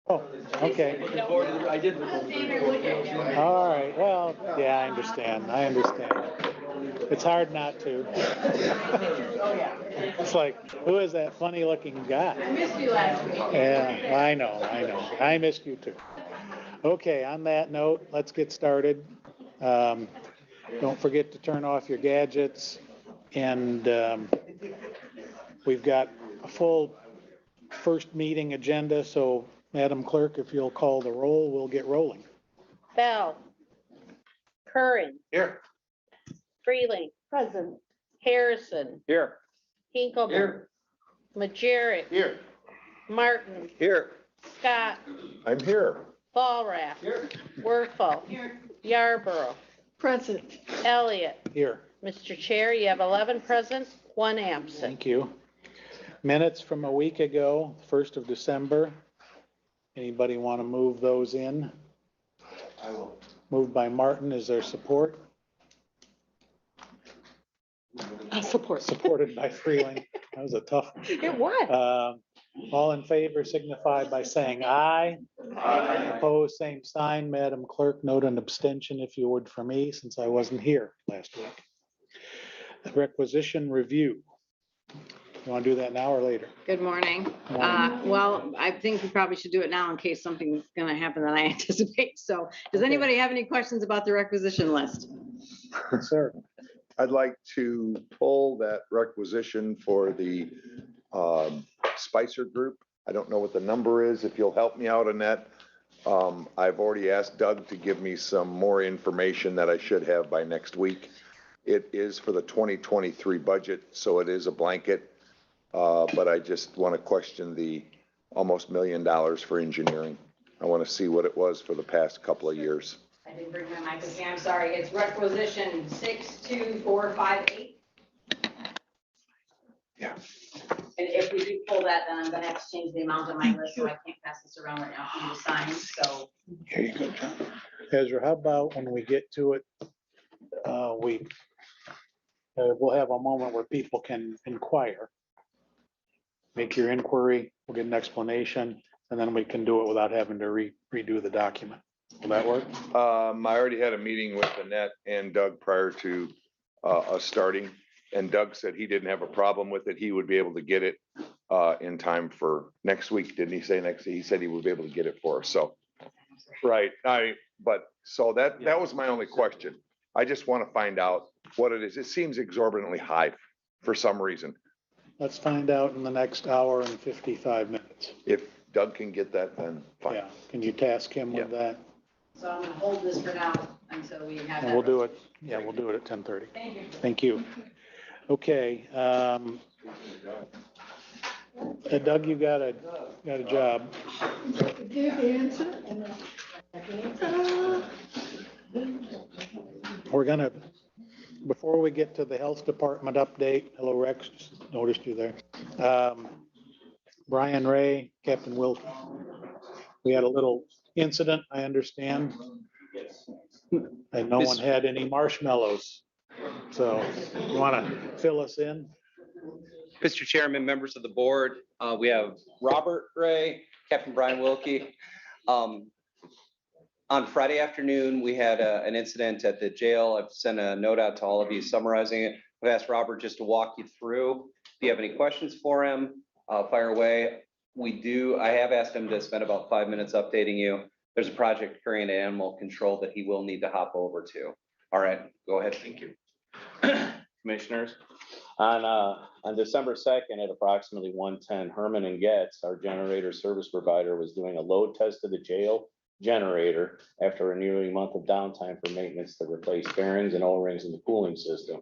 Oh, okay. I did. All right. Well, yeah, I understand. I understand. It's hard not to. It's like, who is that funny looking guy? I missed you last week. Yeah, I know, I know. I missed you too. Okay, on that note, let's get started. Um, don't forget to turn off your gadgets. And we've got a full first meeting agenda, so Madam Clerk, if you'll call the roll, we'll get rolling. Bell. Curran. Here. Freeling. Present. Harrison. Here. Hinkleman. Majerick. Here. Martin. Here. Scott. I'm here. Ballraff. Here. Werfel. Yarborough. Present. Elliott. Here, Mr. Chair, you have 11 present, 1 absent. thank you. Minutes from a week ago, 1st of December. Anybody want to move those in? I will. Moved by Martin, is there support? I'll support. Supported by Freeling. That was a tough one. It was. All in favor signify by saying aye. Opposed, same sign. Madam Clerk, note an abstention if you would for me, since I wasn't here last week. Requisition review. You want to do that now or later? Good morning. Morning. Well, I think we probably should do it now in case something's gonna happen that I anticipate. So does Okay. anybody have any questions about the requisition list? Sir, I'd like to pull that requisition for the Spicer Group. I don't know what the number is, if you'll help me out on that. I've already asked Doug to give me some more information that I should have by next week. It is for the 2023 budget, so it is a blanket. But I just want to question the almost $1 million for engineering. I want to see what it was for the past couple of years. I didn't bring my mic, I'm sorry. It's requisition 62458. Yeah. And if we do pull that, then I'm gonna have to change the amount on my list, so I can't pass this around right now for you to sign, so. Here you go, John. Ezra, how about when we get to it, we'll have a moment where people can inquire. Make your inquiry, we'll get an explanation, and then we can do it without having to redo the document. Will that work? I already had a meeting with Annette and Doug prior to us starting. And Doug said he didn't have a problem with it. He would be able to get it in time for next week. Didn't he say next? He said he would be able to get it for us. So, right. So that was my only question. I just want to find out what it is. It seems exorbitantly high for some reason. Let's find out in the next hour and 55 minutes. If Doug can get that, then fine. Yeah, can you task him with that? So I'm gonna hold this for now until we have that. And we'll do it, yeah, we'll do it at 10:30. Thank you. Thank you. Okay. Doug, you got a job. Did answer? We're gonna, before we get to the health department update, hello Rex, just noticed you there. Brian Ray, Captain Wilkie. We had a little incident, I understand. And no one had any marshmallows. So you want to fill us in? Mr. Chairman, members of the board, we have Robert Ray, Captain Brian Wilkie. On Friday afternoon, we had an incident at the jail. I've sent a note out to all of you summarizing it. I've asked Robert just to walk you through. If you have any questions for him, fire away. I have asked him to spend about 5 minutes updating you. There's a project occurring at Animal Control that he will need to hop over to. All right, go ahead. Thank you. Commissioners, on December 2nd at approximately 1:10, Herman and Getz, our generator service provider, was doing a load test of the jail generator after a nearly month of downtime for maintenance to replace bearings and O-rings in the cooling system.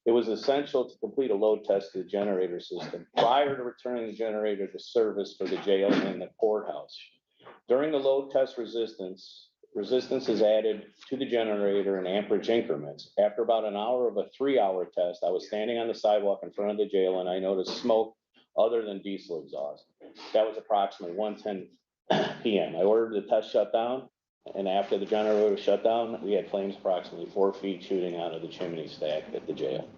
It was essential to complete a load test of the generator system prior to returning the generator to service for the jail and the courthouse. During the load test, resistance is added to the generator in amperage increments. After about an hour of a 3-hour test, I was standing on the sidewalk in front of the jail and I noticed smoke other than diesel exhaust. That was approximately 1:10 p.m. I ordered the test shut down, and after the generator was shut down, we had flames approximately 4 feet shooting out of the chimney stack at the jail.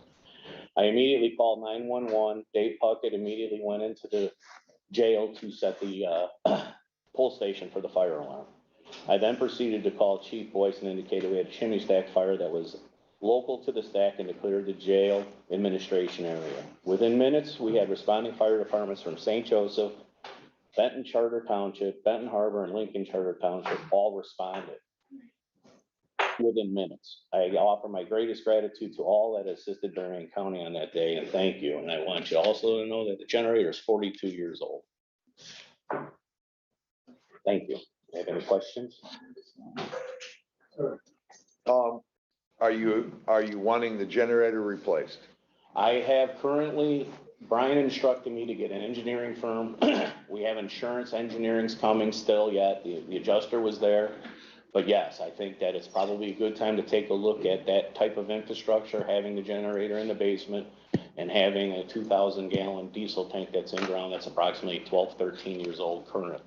I immediately called 911. Dave Puckett immediately went into the jail to set the pull station for the fire alarm. I then proceeded to call Chief Boyce and indicated we had a chimney stack fire that was local to the stack and declared the jail administration area. Within minutes, we had responding fire departments from St. Joseph, Benton Charter Township, Benton Harbor, and Lincoln Charter Township all responded within minutes. I offer my greatest gratitude to all that assisted Berrien County on that day, and thank you. And I want you also to know that the generator is 42 years old. Thank you. Have any questions? Are you wanting the generator replaced? I have currently, Brian instructed me to get an engineering firm. We have insurance engineering's coming still yet. The adjuster was there. But yes, I think that it's probably a good time to take a look at that type of infrastructure, having the generator in the basement and having a 2,000-gallon diesel tank that's in ground that's approximately 12, 13 years old current.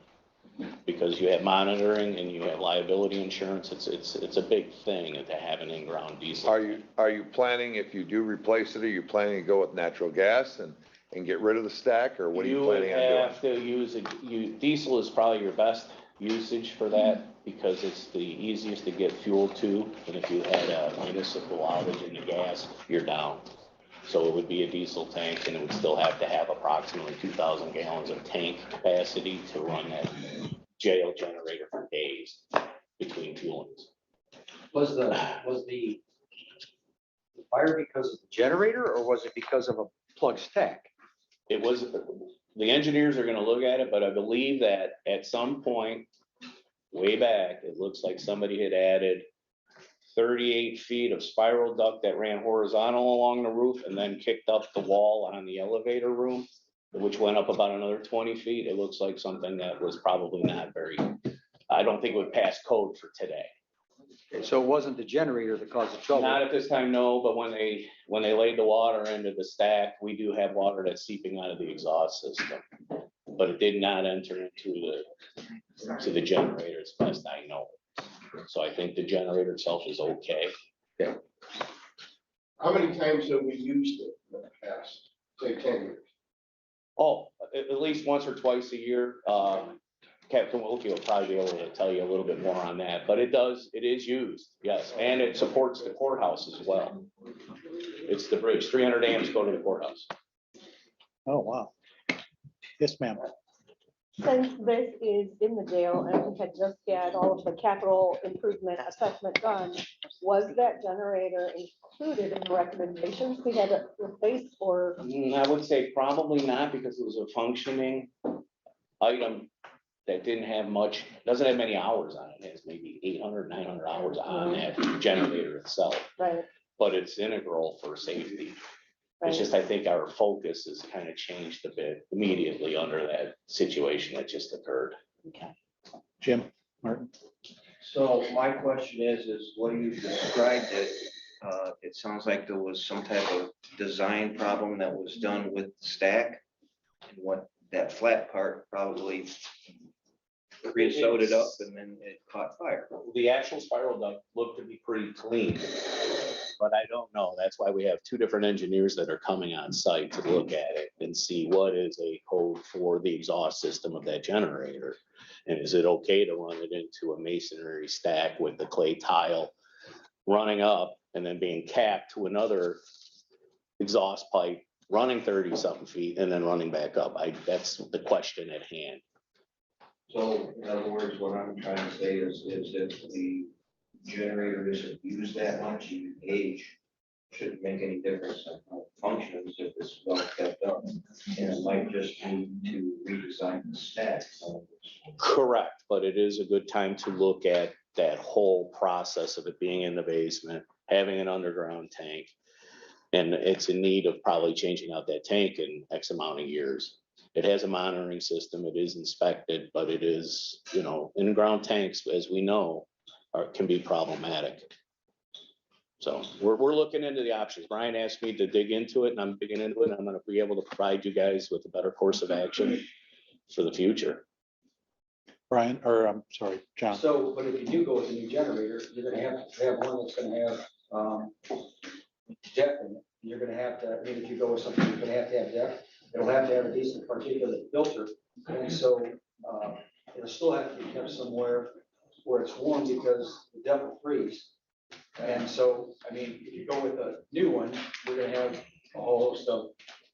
Because you have monitoring and you have liability insurance. It's a big thing to have an in-ground diesel. Are you planning, if you do replace it, are you planning to go with natural gas and get rid of the stack, or what are you planning on doing? You would have to use diesel is probably your best usage for that because it's the easiest to get fuel to. And if you had a municipal outage in the gas, you're down. So it would be a diesel tank and it would still have to have approximately 2,000 gallons of tank capacity to run that jail generator for days between fuelings. Was the fire because of the generator or was it because of a plug stack? It was, the engineers are gonna look at it, but I believe that at some point, way back, it looks like somebody had added 38 feet of spiral duct that ran horizontal along the roof and then kicked up the wall on the elevator room, which went up about another 20 feet. It looks like something that was probably not very, I don't think it would pass code for today. So it wasn't the generator that caused the trouble? Not at this time, no, but when they laid the water into the stack, we do have water that's seeping out of the exhaust system. But it did not enter into the generator as best I know. So I think the generator itself is okay. How many times have we used it in the past, say 10 years? Oh, at least once or twice a year. Captain Wilkie will probably be able to tell you a little bit more on that, but it is used, yes, and it supports the courthouse as well. It's the bridge, 300 amps go to the courthouse. Oh, wow. Yes, ma'am. Since this is in the jail and we had just had all of the capital improvement assessment done, was that generator included in the recommendations we had to replace or? I would say probably not because it was a functioning item that didn't have much, doesn't have many hours on it. It has maybe 800, 900 hours on that generator itself. Right. But it's integral for safety. It's just, I think our focus has kind of changed a bit immediately under that situation that just occurred. Okay. Jim Martin. So my question is what you described it, it sounds like there was some type of design problem that was done with the stack. And what that flat part probably creosoted it up and then it caught fire. The actual spiral duct looked to be pretty clean, but I don't know. That's why we have two different engineers that are coming on site to look at it and see what is a code for the exhaust system of that generator. And is it okay to run it into a masonry stack with the clay tile running up and then being capped to another exhaust pipe running 30-something feet and then running back up? That's the question at hand. So in other words, what I'm trying to say is if the generator isn't used that much, even age shouldn't make any difference on how it functions if it's well kept up. And it might just need to redesign the stack. Correct, but it is a good time to look at that whole process of it being in the basement, having an underground tank. And it's in need of probably changing out that tank in X amount of years. It has a monitoring system, it is inspected, but it is, in-ground tanks, as we know, can be problematic. So we're looking into the options. Brian asked me to dig into it and I'm digging into it. And I'm gonna be able to provide you guys with a better course of action for the future. Brian, or I'm sorry, John. So, but if you do go with a new generator, you're gonna have to have one that's gonna have depth in it. You're gonna have to, if you go with something, you're gonna have to have depth. It'll have to have a decent particulate filter. And so, it'll still have to be kept somewhere where it's warm because the depth will freeze. And so, I mean, if you go with a new one, you're gonna have a whole host of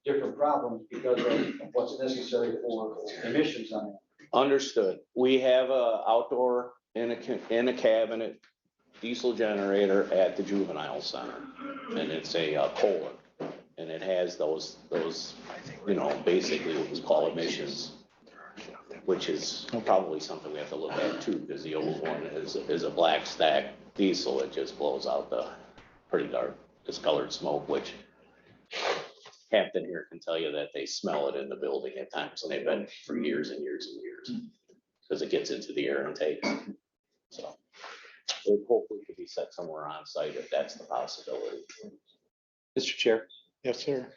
different problems because of what's necessary for emissions on it. Understood. We have a outdoor in a cabinet diesel generator at the juvenile center. And it's a Kohler. And it has those, basically what was called emissions, which is probably something we have to look at too, because the old one is a black stack diesel. It just blows out the pretty dark discolored smoke, which Captain here can tell you that they smell it in the building at times, and they've been for years and years and years, because it gets into the air intake. So it hopefully could be set somewhere on site if that's the possibility. Mr. Chair. Yes, sir.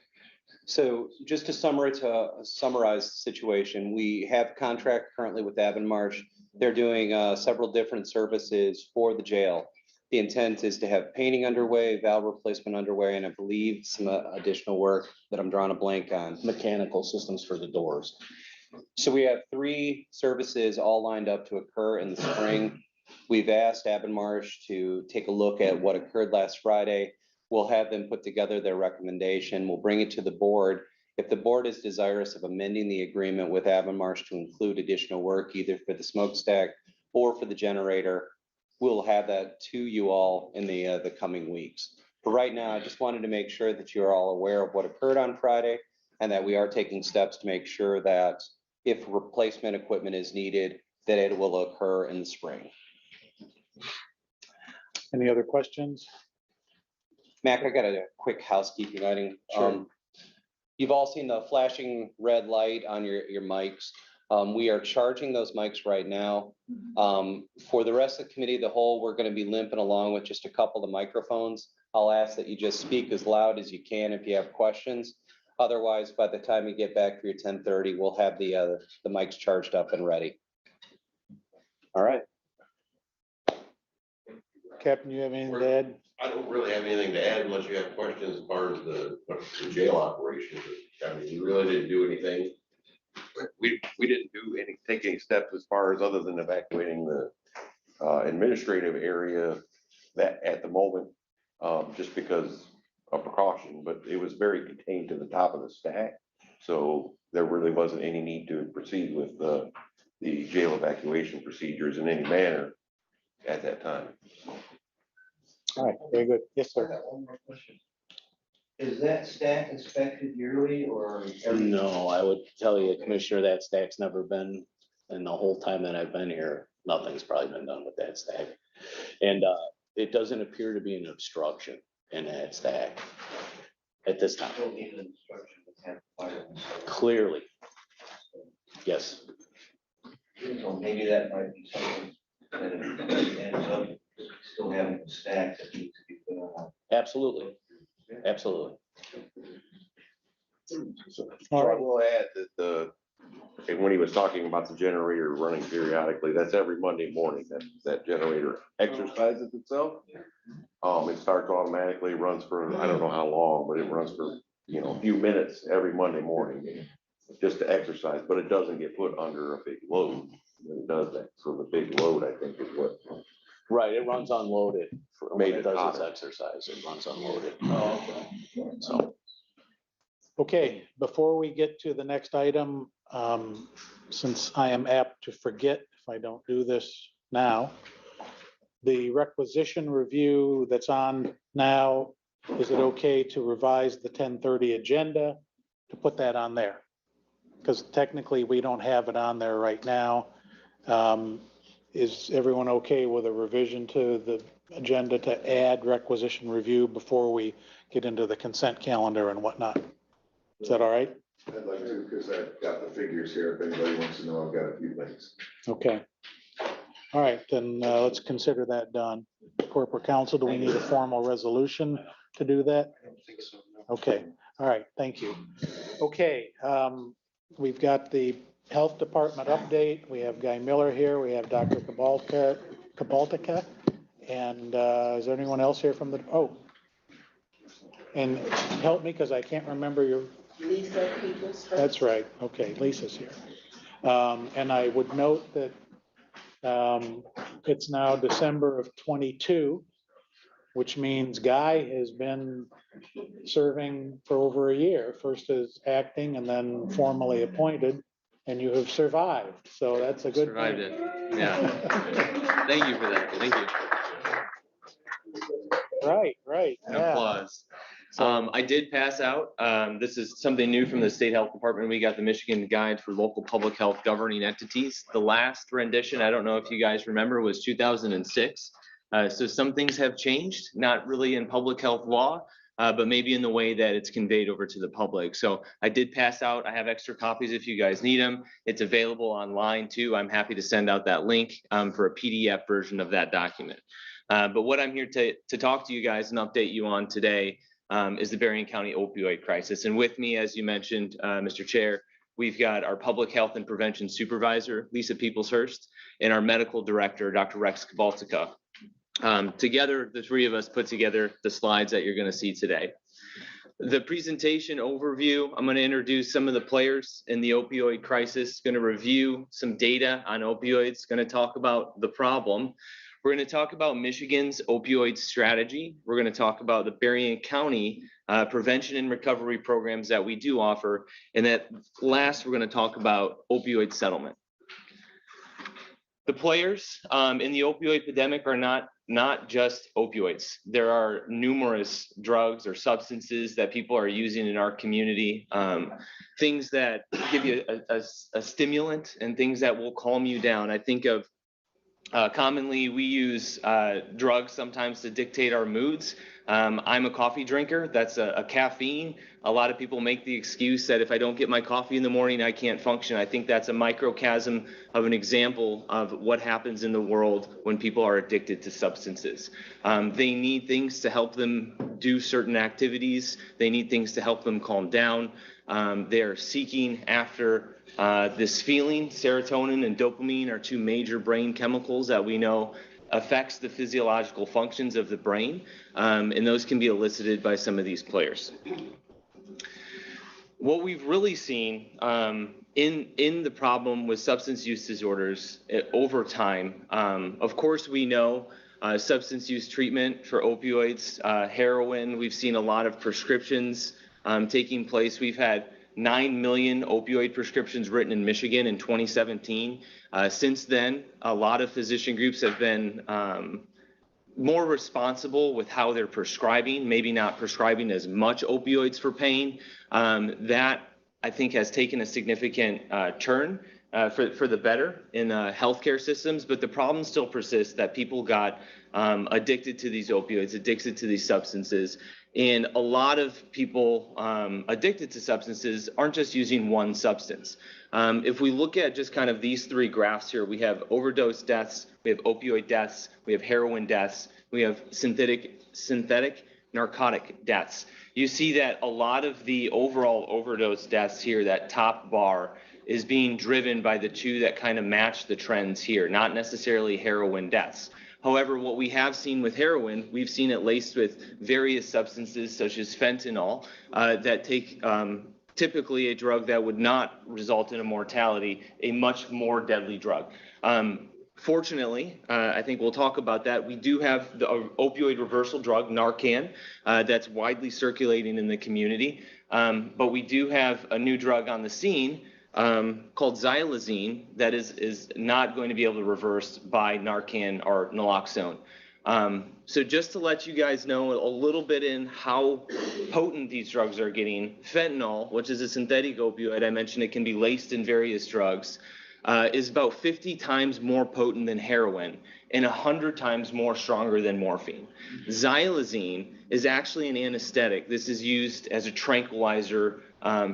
So just to summarize the situation, we have a contract currently with Avonmarsh. They're doing several different services for the jail. The intent is to have painting underway, valve replacement underway, and I believe some additional work that I'm drawing a blank on. Mechanical systems for the doors. So we have 3 services all lined up to occur in the spring. We've asked Avonmarsh to take a look at what occurred last Friday. We'll have them put together their recommendation. We'll bring it to the board. If the board is desirous of amending the agreement with Avonmarsh to include additional work, either for the smokestack or for the generator, we'll have that to you all in the coming weeks. But right now, I just wanted to make sure that you're all aware of what occurred on Friday and that we are taking steps to make sure that if replacement equipment is needed, that it will occur in the spring. Any other questions? Mac, I got a quick housekeeping item. Sure. You've all seen the flashing red light on your mics. We are charging those mics right now. For the rest of the committee, the whole, we're going to be limping along with just a couple of microphones. I'll ask that you just speak as loud as you can if you have questions. Otherwise, by the time you get back for your 10:30, we'll have the mics charged up and ready. All right. Captain, you have anything to add? I don't really have anything to add unless you have questions as far as the jail operation. I mean, we really didn't do anything. We didn't take any steps as far as other than evacuating the administrative area that at the moment, just because of precaution, but it was very contained to the top of the stack. So there really wasn't any need to proceed with the jail evacuation procedures in any manner at that time. All right, very good. Yes, I sir. got one more question. Is that stack inspected yearly or every? No, I would tell you, Commissioner, that stack's never been, in the whole time that I've been here, nothing's probably been done with that stack. And it doesn't appear to be an obstruction in that stack at this time. Still need an instruction to have fire. Clearly. Yes, So maybe that might be something that it ends up still having a stack that needs to be put on. absolutely. Absolutely. So I will add that and when he was talking about the generator running periodically, that's every Monday morning that generator exercises itself. It starts automatically, runs for, I don't know how long, but it runs for, a few minutes every Monday morning just to exercise, but it doesn't get put under a big load when it does that. So the big load, I think, is what. Right, it runs unloaded for when Made it it does its hotter. exercise, it runs unloaded. So. Okay, before we get to the next item, since I am apt to forget if I don't do this now, the requisition review that's on now, is it okay to revise the 10:30 agenda to put that on there? Because technically we don't have it on there right now. Is everyone okay with a revision to the agenda to add requisition review before we get into the consent calendar and whatnot? Is that all right? I'd like to, because I've got the figures here. If anybody wants to know, I've got a few things. Okay. All right, then let's consider that done. Corporate counsel, do we need a formal resolution to do that? I don't think so. Okay, all right, thank you. Okay, we've got the health department update. We have Guy Miller here. We have Dr. Kabaltica. And is there anyone else here from the, and help me because I can't remember your. Lisa Peters. That's right. Okay, Lisa's here. And I would note that it's now December of '22, which means Guy has been serving for over a year, first as acting and then formally appointed, and you have survived. So that's a good Survived thing. it. Yeah. Thank you for that. Thank you. Right. An Yeah. applause. I did pass out. This is something new from the State Health Department. We got the Michigan Guide for Local Public Health Governing Entities. The last rendition, I don't know if you guys remember, was 2006. So some things have changed, not really in public health law, but maybe in the way that it's conveyed over to the public. So I did pass out. I have extra copies if you guys need them. It's available online too. I'm happy to send out that link for a PDF version of that document. But what I'm here to talk to you guys and update you on today is the Berrien County opioid crisis. And with me, as you mentioned, Mr. Chair, we've got our Public Health and Prevention Supervisor, Lisa Peoples-Hurst, and our Medical Director, Dr. Rex Kabaltica. Together, the three of us put together the slides that you're going to see today. The presentation overview, I'm going to introduce some of the players in the opioid crisis, going to review some data on opioids, going to talk about the problem. We're going to talk about Michigan's opioid strategy. We're going to talk about the Berrien County prevention and recovery programs that we do offer. And at last, we're going to talk about opioid settlement. The players in the opioid epidemic are not just opioids. There are numerous drugs or substances that people are using in our community, things that give you a stimulant and things that will calm you down. I think of commonly we use drugs sometimes to dictate our moods. I'm a coffee drinker. That's a caffeine. A lot of people make the excuse that if I don't get my coffee in the morning, I can't function. I think that's a microcosm of an example of what happens in the world when people are addicted to substances. They need things to help them do certain activities. They need things to help them calm down. They're seeking after this feeling. Serotonin and dopamine are two major brain chemicals that we know affects the physiological functions of the brain, and those can be elicited by some of these players. What we've really seen in the problem with substance use disorders over time, of course we know substance use treatment for opioids, heroin, we've seen a lot of prescriptions taking place. We've had 9 million opioid prescriptions written in Michigan in 2017. Since then, a lot of physician groups have been more responsible with how they're prescribing, maybe not prescribing as much opioids for pain. That, I think, has taken a significant turn for the better in healthcare systems, but the problem still persists that people got addicted to these opioids, addicted to these substances. And a lot of people addicted to substances aren't just using one substance. If we look at just kind of these three graphs here, we have overdose deaths, we have opioid deaths, we have heroin deaths, we have synthetic narcotic deaths. You see that a lot of the overall overdose deaths here, that top bar, is being driven by the two that kind of match the trends here, not necessarily heroin deaths. However, what we have seen with heroin, we've seen it laced with various substances such as fentanyl that take typically a drug that would not result in a mortality, a much more deadly drug. Fortunately, I think we'll talk about that. We do have the opioid reversal drug, Narcan, that's widely circulating in the community. But we do have a new drug on the scene called xylazine that is not going to be able to reverse by Narcan or naloxone. So just to let you guys know a little bit in how potent these drugs are getting, fentanyl, which is a synthetic opioid, I mentioned it can be laced in various drugs, is about 50 times more potent than heroin and 100 times more stronger than morphine. Xylazine is actually an anesthetic. This is used as a tranquilizer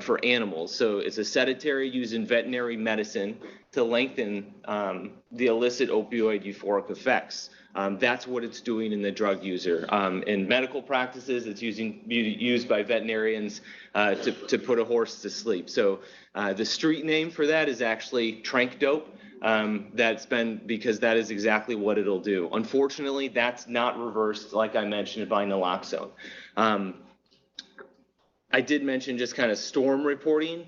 for animals. So it's a sedentary used in veterinary medicine to lengthen the illicit opioid euphoric effects. That's what it's doing in the drug user. In medical practices, it's used by veterinarians to put a horse to sleep. So the street name for that is actually trank dope. That's been because that is exactly what it'll do. Unfortunately, that's not reversed, like I mentioned, by naloxone. I did mention just kind of storm reporting.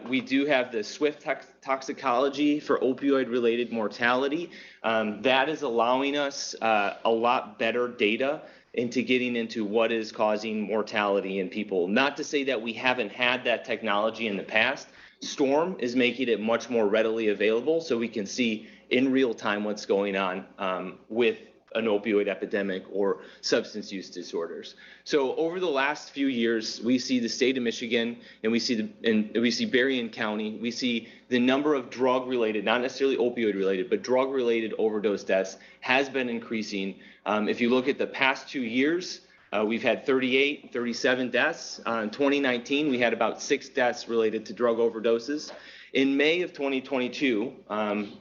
We do have the SWIFT toxicology for opioid-related mortality. That is allowing us a lot better data into getting into what is causing mortality in people. Not to say that we haven't had that technology in the past. STORM is making it much more readily available so we can see in real time what's going on with an opioid epidemic or substance use disorders. So over the last few years, we see the state of Michigan and we see Berrien County, we see the number of drug-related, not necessarily opioid-related, but drug-related overdose deaths has been increasing. If you look at the past 2 years, we've had 38, 37 deaths. In 2019, we had about 6 deaths related to drug overdoses. In May of 2022,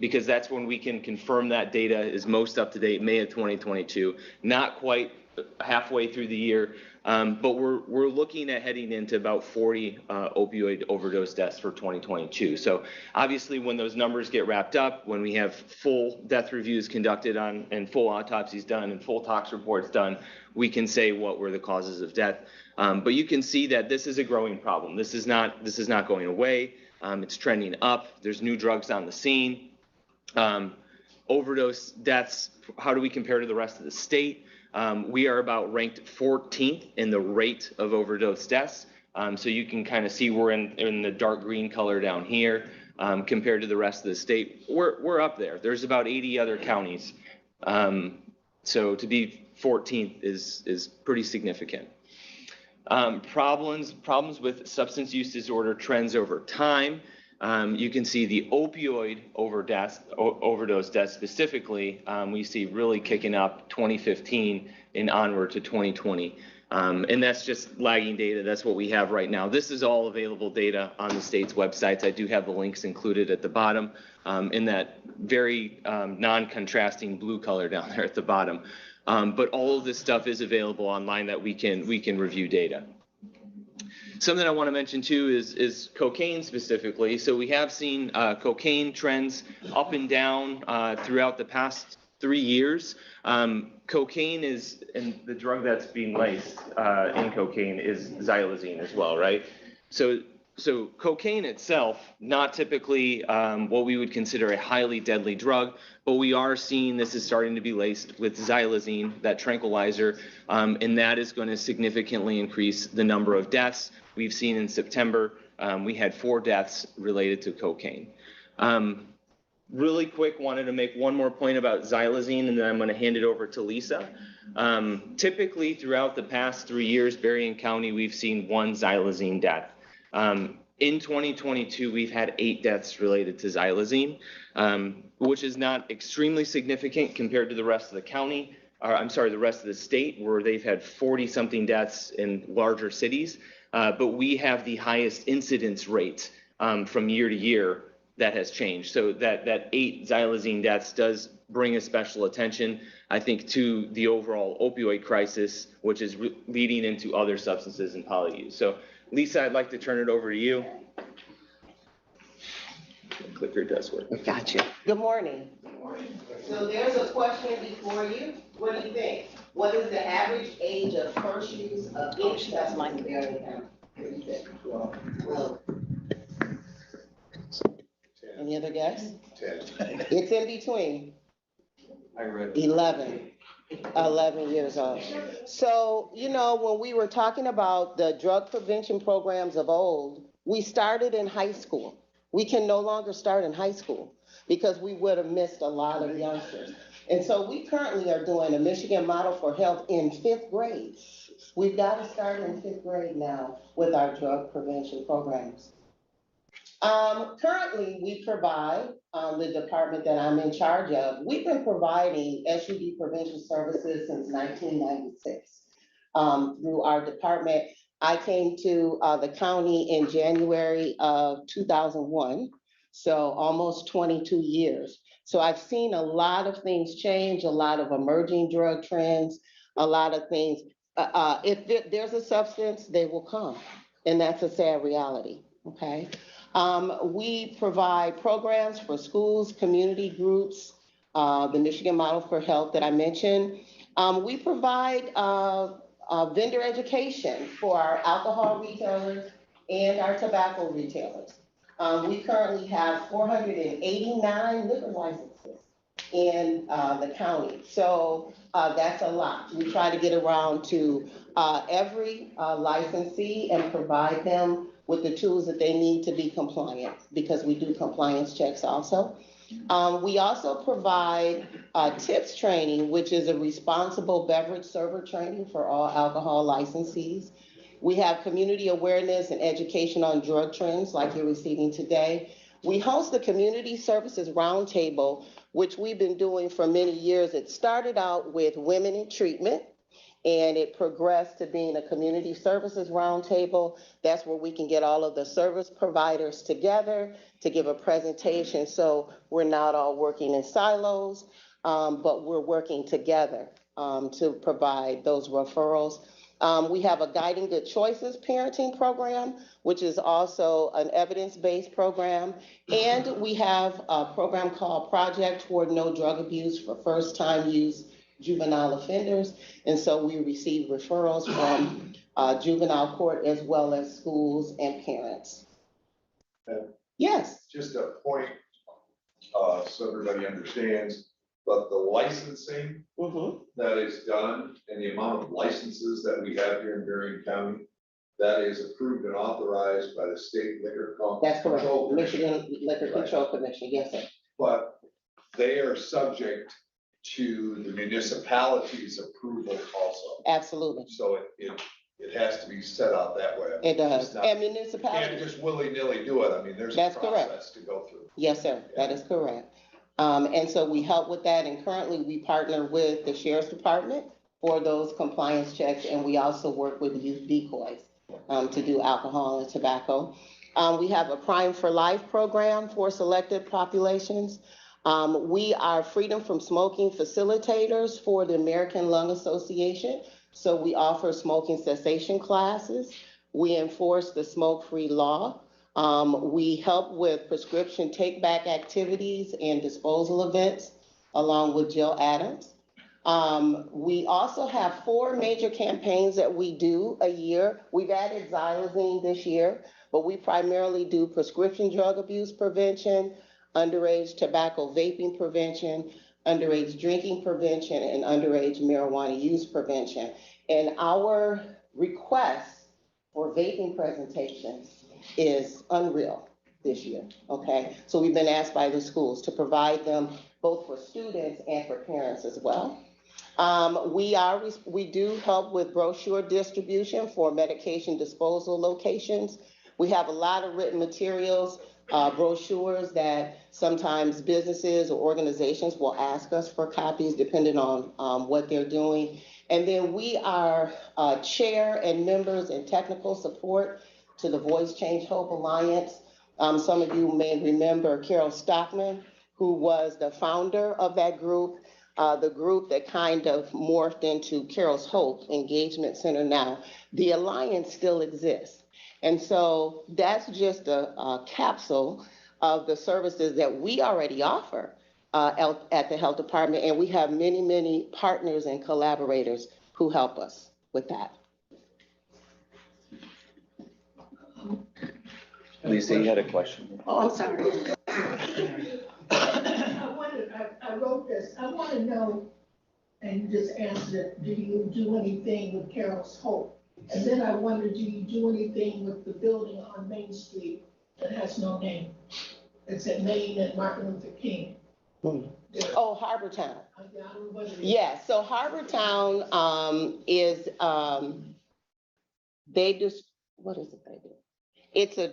because that's when we can confirm that data is most up to date, May of 2022, not quite halfway through the year, but we're looking at heading into about 40 opioid overdose deaths for 2022. So obviously when those numbers get wrapped up, when we have full death reviews conducted on and full autopsies done and full tox reports done, we can say what were the causes of death. But you can see that this is a growing problem. This is not going away. It's trending up. There's new drugs on the scene. Overdose deaths, how do we compare to the rest of the state? We are about ranked 14th in the rate of overdose deaths. So you can kind of see we're in the dark green color down here compared to the rest of the state. We're up there. There's about 80 other counties. So to be 14th is pretty significant. Problems with substance use disorder trends over time. You can see the opioid overdose deaths specifically, we see really kicking up 2015 and onward to 2020. And that's just lagging data. That's what we have right now. This is all available data on the state's websites. I do have the links included at the bottom in that very non-contrasting blue color down there at the bottom. But all of this stuff is available online that we can review data. Something I want to mention too is cocaine specifically. So we have seen cocaine trends up and down throughout the past 3 years. Cocaine is, and the drug that's being laced in cocaine is xylazine as well, right? So cocaine itself, not typically what we would consider a highly deadly drug, but we are seeing this is starting to be laced with xylazine, that tranquilizer, and that is going to significantly increase the number of deaths. We've seen in September, we had 4 deaths related to cocaine. Really quick, wanted to make one more point about xylazine, and then I'm going to hand it over to Lisa. Typically, throughout the past 3 years, Berrien County, we've seen 1 xylazine death. In 2022, we've had 8 deaths related to xylazine, which is not extremely significant compared to the rest of the county, or I'm sorry, the rest of the state, where they've had 40-something deaths in larger cities. But we have the highest incidence rate from year to year that has changed. So that 8 xylazine deaths does bring a special attention, I think, to the overall opioid crisis, which is leading into other substances and polyuse. So Lisa, I'd like to turn it over to you. Clicker does work. Gotcha. Good morning. So there's a question before you. What do you think? What is the average age of first use of each? That's my area. Any other guess? 10. It's in between. I read 11 years old. So, you know, when we were talking about the drug prevention programs of old, we started in high school. We can no longer start in high school because we would have missed a lot of youngsters. And so we currently are doing a Michigan Model for Health in 5th grade. We've got to start in 5th grade now with our drug prevention programs. Currently, we provide, the department that I'm in charge of, we've been providing SUD prevention services since 1996 through our department. I came to the county in January of 2001, so almost 22 years. So I've seen a lot of things change, a lot of emerging drug trends, a lot of things. If there's a substance, they will come, and that's a sad reality, okay? We provide programs for schools, community groups, the Michigan Model for Health that I mentioned. We provide vendor education for our alcohol retailers and our tobacco retailers. We currently have 489 liquor licenses in the county. So that's a lot. We try to get around to every licensee and provide them with the tools that they need to be compliant, because we do compliance checks also. We also provide TIPS training, which is a responsible beverage server training for all alcohol licensees. We have community awareness and education on drug trends like you're receiving today. We host the Community Services Roundtable, which we've been doing for many years. It started out with women in treatment, and it progressed to being a Community Services Roundtable. That's where we can get all of the service providers together to give a presentation. So we're not all working in silos, but we're working together to provide those referrals. We have a Guiding Good Choices parenting program, which is also an evidence-based program. And we have a program called Project Toward No Drug Abuse for first-time use juvenile offenders. And so we receive referrals from juvenile court as well as schools and parents. Yes. Just a point, so everybody understands, but the licensing that is done and the amount of licenses that we have here in Berrien County, that is approved and authorized by the state liquor. That's correct. Control Commission. Michigan Liquor Control Commission, yes, sir. But they are subject to the municipality's approval also. Absolutely. So it has to be set out that way. I mean, It does. it's not- And You municipalities. can't just willy-nilly do it. I mean, there's a That's correct. process to go through. Yes, sir, that is correct. And so we help with that, and currently we partner with the Sheriff's Department for those compliance checks, and we also work with youth decoys to do alcohol and tobacco. We have a Prime for Life program for selected populations. We are Freedom from Smoking facilitators for the American Lung Association. So we offer smoking cessation classes. We enforce the smoke-free law. We help with prescription take-back activities and disposal events, along with Jill Adams. We also have 4 major campaigns that we do a year. We've added xylazine this year, but we primarily do prescription drug abuse prevention, underage tobacco vaping prevention, underage drinking prevention, and underage marijuana use prevention. And our request for vaping presentations is unreal this year, okay? So we've been asked by the schools to provide them both for students and for parents as well. We do help with brochure distribution for medication disposal locations. We have a lot of written materials, brochures that sometimes businesses or organizations will ask us for copies depending on what they're doing. And then we are chair and members and technical support to the Voice Change Hope Alliance. Some of you may remember Carol Stockman, who was the founder of that group, the group that kind of morphed into Carol's Hope Engagement Center now. The Alliance still exists. And so that's just a capsule of the services that we already offer at the health department. And we have many, many partners and collaborators who help us with that. Lisa, you had a question? Oh, I'm sorry. I wrote this, I want to know, and you just answered it, do you do anything with Carol's Hope? And then I wondered, do you do anything with the building on Main Street that has no name? It's at Main and Martin Luther King. Oh, Harbor Town. I don't know what it is. Yes, so Harbor Town is, they just, what is it they do? It's a,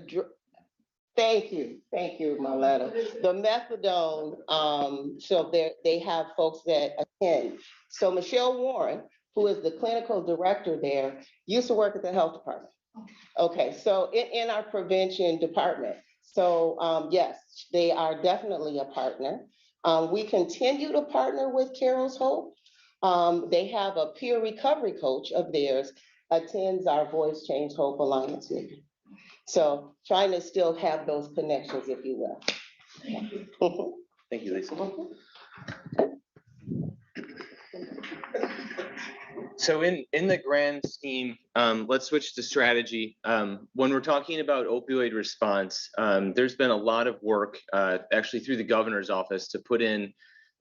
thank you, Marletta. The methadone, so they have folks that attend. So Michelle Warren, who is the clinical director there, used to work at the health department. Okay, so in our prevention department. So yes, they are definitely a partner. We continue to partner with Carol's Hope. They have a peer recovery coach of theirs, attends our Voice Change Hope Alliance meeting. So trying to still have those connections, if you will. Thank you, Lisa. So in the grand scheme, let's switch to strategy. When we're talking about opioid response, there's been a lot of work actually through the governor's office to put in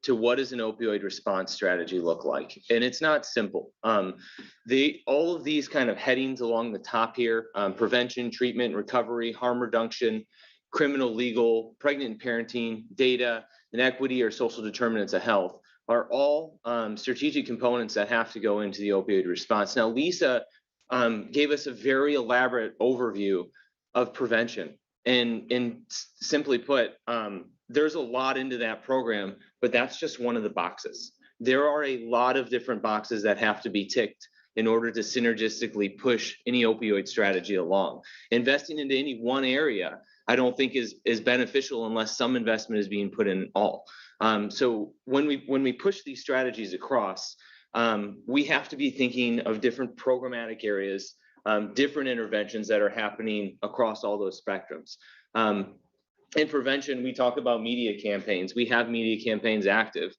to what does an opioid response strategy look like? And it's not simple. All of these kind of headings along the top here, prevention, treatment, recovery, harm reduction, criminal, legal, pregnant and parenting, data, and equity or social determinants of health, are all strategic components that have to go into the opioid response. Now, Lisa gave us a very elaborate overview of prevention. And simply put, there's a lot into that program, but that's just one of the boxes. There are a lot of different boxes that have to be ticked in order to synergistically push any opioid strategy along. Investing into any one area, I don't think is beneficial unless some investment is being put in all. So when we push these strategies across, we have to be thinking of different programmatic areas, different interventions that are happening across all those spectrums. In prevention, we talk about media campaigns. We have media campaigns active.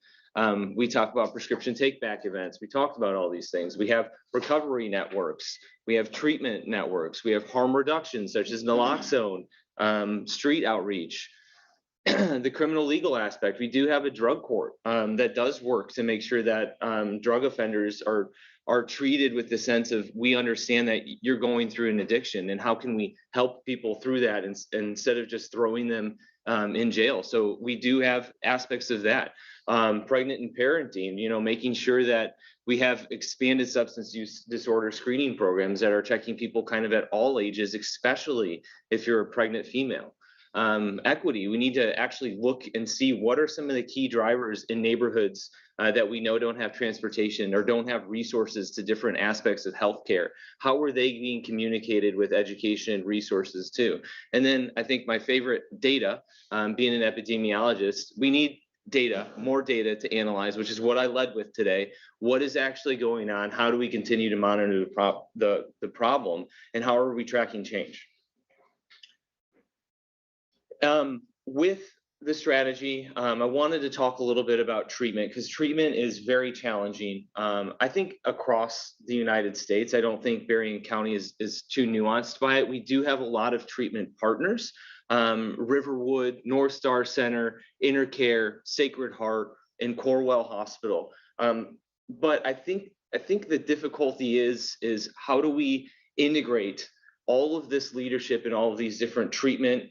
We talk about prescription take-back events. We talked about all these things. We have recovery networks. We have treatment networks. We have harm reduction, such as naloxone, street outreach. The criminal legal aspect, we do have a drug court that does work to make sure that drug offenders are treated with the sense of, we understand that you're going through an addiction and how can we help people through that instead of just throwing them in jail. So we do have aspects of that. Pregnant and parenting, making sure that we have expanded substance use disorder screening programs that are checking people kind of at all ages, especially if you're a pregnant female. Equity, we need to actually look and see what are some of the key drivers in neighborhoods that we know don't have transportation or don't have resources to different aspects of healthcare. How are they being communicated with education and resources too? And then I think my favorite, data, being an epidemiologist, we need data, more data to analyze, which is what I led with today. What is actually going on? How do we continue to monitor the problem? And how are we tracking change? With the strategy, I wanted to talk a little bit about treatment, because treatment is very challenging. I think across the United States, I don't think Berrien County is too nuanced by it. We do have a lot of treatment partners, Riverwood, North Star Center, Intercare, Sacred Heart, and Corewell Hospital. But I think the difficulty is how do we integrate all of this leadership and all of these different treatment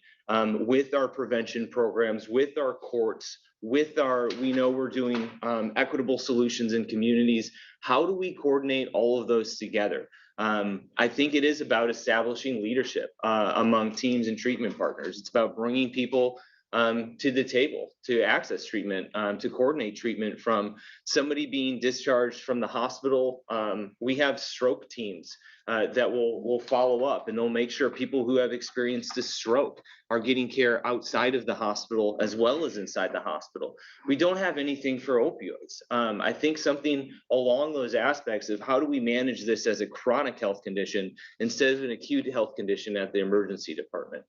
with our prevention programs, with our courts, we know we're doing equitable solutions in communities. How do we coordinate all of those together? I think it is about establishing leadership among teams and treatment partners. It's about bringing people to the table to access treatment, to coordinate treatment, from somebody being discharged from the hospital. We have stroke teams that will follow up, and they'll make sure people who have experienced a stroke are getting care outside of the hospital as well as inside the hospital. We don't have anything for opioids. I think something along those aspects of how do we manage this as a chronic health condition instead of an acute health condition at the emergency department.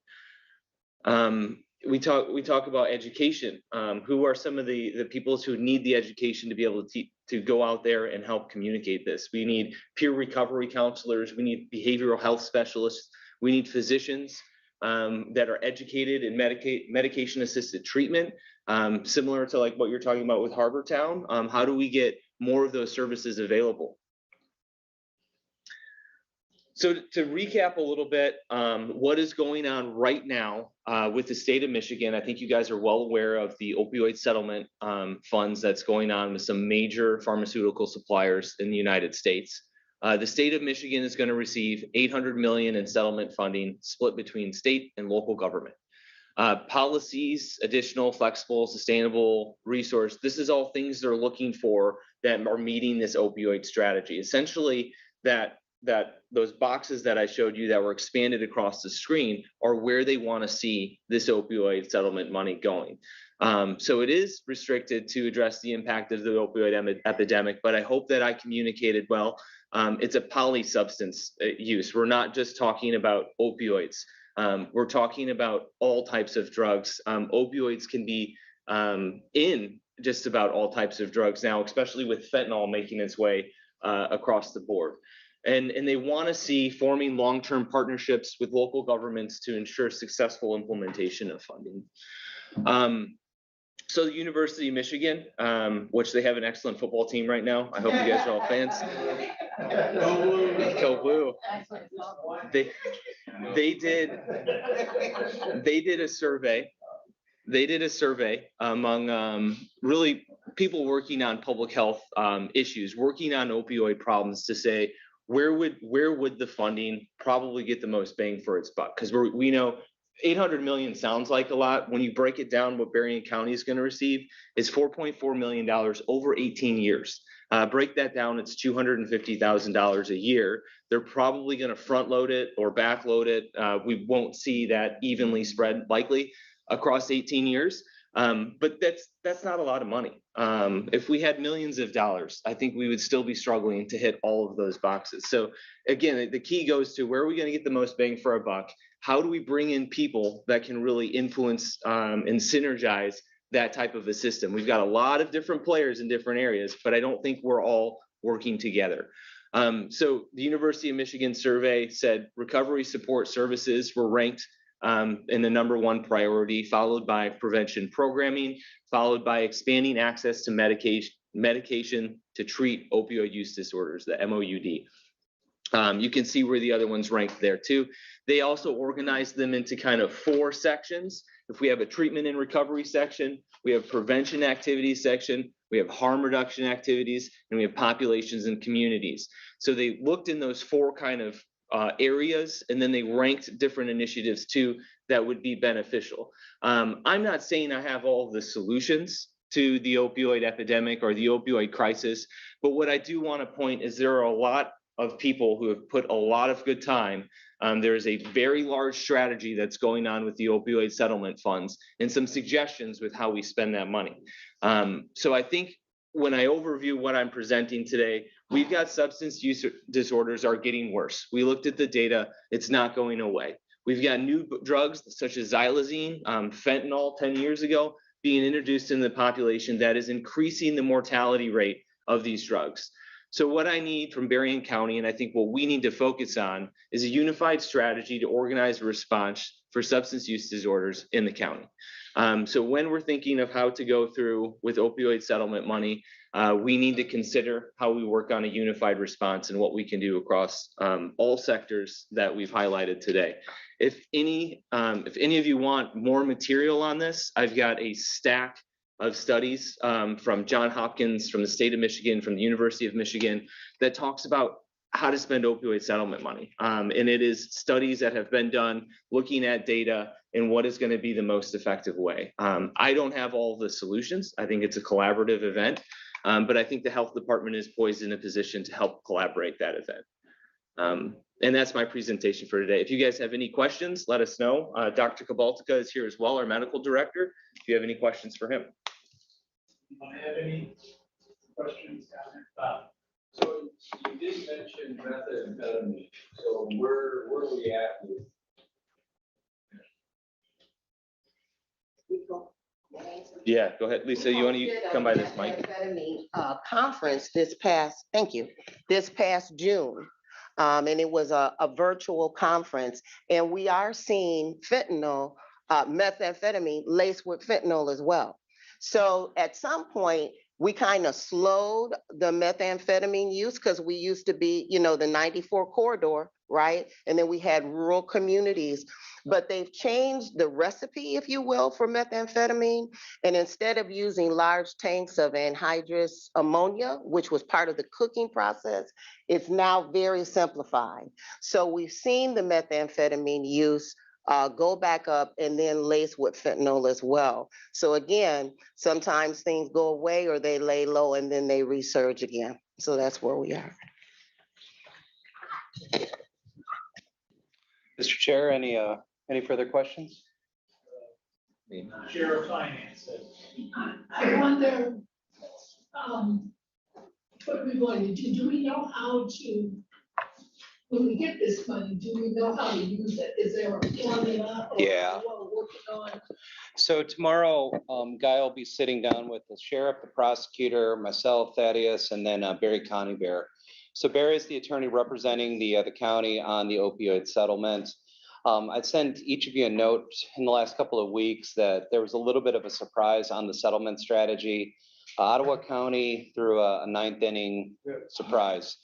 We talk about education. Who are some of the peoples who need the education to be able to go out there and help communicate this? We need peer recovery counselors. We need behavioral health specialists. We need physicians that are educated in medication-assisted treatment, similar to like what you're talking about with Harbortown. How do we get more of those services available? So to recap a little bit, what is going on right now with the state of Michigan? I think you guys are well aware of the opioid settlement funds that's going on with some major pharmaceutical suppliers in the United States. The state of Michigan is going to receive $800 million in settlement funding split between state and local government. Policies, additional, flexible, sustainable resource. This is all things they're looking for that are meeting this opioid strategy. Essentially, that those boxes that I showed you that were expanded across the screen are where they want to see this opioid settlement money going. So it is restricted to address the impact of the opioid epidemic, but I hope that I communicated well. It's a polysubstance use. We're not just talking about opioids. We're talking about all types of drugs. Opioids can be in just about all types of drugs now, especially with fentanyl making its way across the board. And they want to see forming long-term partnerships with local governments to ensure successful implementation of funding. So the University of Michigan, which they have an excellent football team right now. I hope you guys are all fans. Go Blue. They did a survey. They did a survey among really people working on public health issues, working on opioid problems to say, where would the funding probably get the most bang for its buck? Because we know 800 million sounds like a lot. When you break it down, what Berrien County is going to receive is $4.4 million over 18 years. Break that down, it's $250,000 a year. They're probably going to front load it or back load it. We won't see that evenly spread likely across 18 years. But that's not a lot of money. If we had millions of dollars, I think we would still be struggling to hit all of those boxes. So again, the key goes to where are we going to get the most bang for our buck? How do we bring in people that can really influence and synergize that type of a system? We've got a lot of different players in different areas, but I don't think we're all working together. So the University of Michigan survey said recovery support services were ranked in the #1 priority, followed by prevention programming, followed by expanding access to medication to treat opioid use disorders, the MOUD. You can see where the other ones ranked there too. They also organized them into kind of 4 sections. If we have a treatment and recovery section, we have prevention activities section, we have harm reduction activities, and we have populations and communities. So they looked in those 4 kind of areas, and then they ranked different initiatives too that would be beneficial. I'm not saying I have all the solutions to the opioid epidemic or the opioid crisis, but what I do want to point is there are a lot of people who have put a lot of good time. There is a very large strategy that's going on with the opioid settlement funds and some suggestions with how we spend that money. So I think when I overview what I'm presenting today, we've got substance use disorders are getting worse. We looked at the data, it's not going away. We've got new drugs such as xylazine, fentanyl 10 years ago being introduced in the population that is increasing the mortality rate of these drugs. So what I need from Berrien County, and I think what we need to focus on, is a unified strategy to organize a response for substance use disorders in the county. So when we're thinking of how to go through with opioid settlement money, we need to consider how we work on a unified response and what we can do across all sectors that we've highlighted today. If any of you want more material on this, I've got a stack of studies from Johns Hopkins, from the state of Michigan, from the University of Michigan, that talks about how to spend opioid settlement money. And it is studies that have been done looking at data and what is going to be the most effective way. I don't have all the solutions. I think it's a collaborative event, but I think the health department is poised in a position to help collaborate that event. And that's my presentation for today. If you guys have any questions, let us know. Dr. Kabaltika is here as well, our medical director, if you have any questions for him. Do you have any questions, comments? So you did mention methamphetamine. So where are we at with? Yeah, go ahead. Lisa, you want to come by this mic? Conference this past June. And it was a virtual conference, and we are seeing fentanyl, methamphetamine laced with fentanyl as well. So at some point, we kind of slowed the methamphetamine use because we used to be, the 94 corridor, right? And then we had rural communities, but they've changed the recipe, if you will, for methamphetamine. And instead of using large tanks of anhydrous ammonia, which was part of the cooking process, it's now very simplified. So we've seen the methamphetamine use go back up and then lace with fentanyl as well. So again, sometimes things go away or they lay low and then they resurge again. So that's where we are. Mr. Chair, any further questions? Chair of Finance. I wonder, what are we going to do? Do we know how to, when we get this money, do we know how to use it? Is there a formula? Yeah. working on? So tomorrow, Guy will be sitting down with the sheriff, the prosecutor, myself, Thaddeus, and then Barry Connie Bear. So Barry is the attorney representing the county on the opioid settlement. I sent each of you a note in the last couple of weeks that there was a little bit of a surprise on the settlement strategy. Ottawa County threw a ninth inning surprise.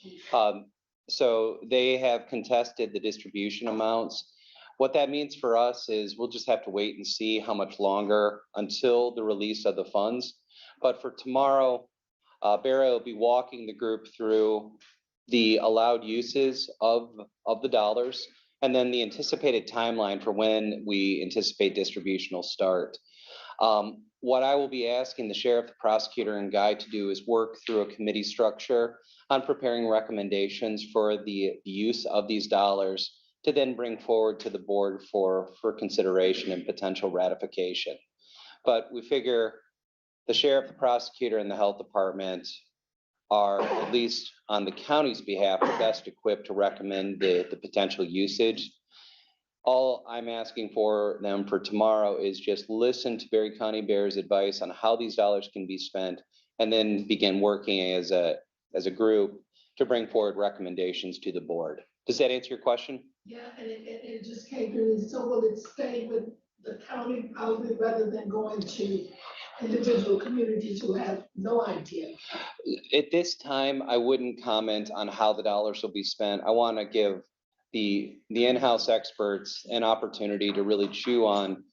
So they have contested the distribution amounts. What that means for us is we'll just have to wait and see how much longer until the release of the funds. But for tomorrow, Barry will be walking the group through the allowed uses of the dollars and then the anticipated timeline for when we anticipate distribution will start. What I will be asking the sheriff, the prosecutor, and Guy to do is work through a committee structure on preparing recommendations for the use of these dollars to then bring forward to the board for consideration and potential ratification. But we figure the sheriff, the prosecutor, and the health department are, at least on the county's behalf, the best equipped to recommend the potential usage. All I'm asking for them for tomorrow is just listen to Barry Connie Bear's advice on how these dollars can be spent, and then begin working as a group to bring forward recommendations to the board. Does that answer your question? Yeah, and it just came to me, so will it stay with the county probably rather than going to individual communities who have no idea? At this time, I wouldn't comment on how the dollars will be spent. I want to give the in-house experts an opportunity to really chew on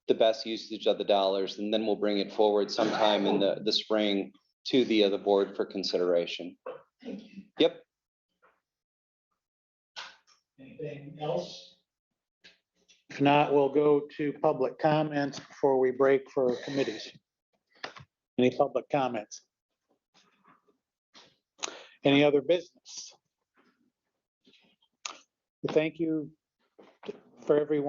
the best usage of the dollars, and then we'll bring it forward sometime in the spring to the board for consideration. Thank you. Yep. Anything else? If not, we'll go to public comments before we break for committees. Any public comments? Any other business? Thank you for everyone.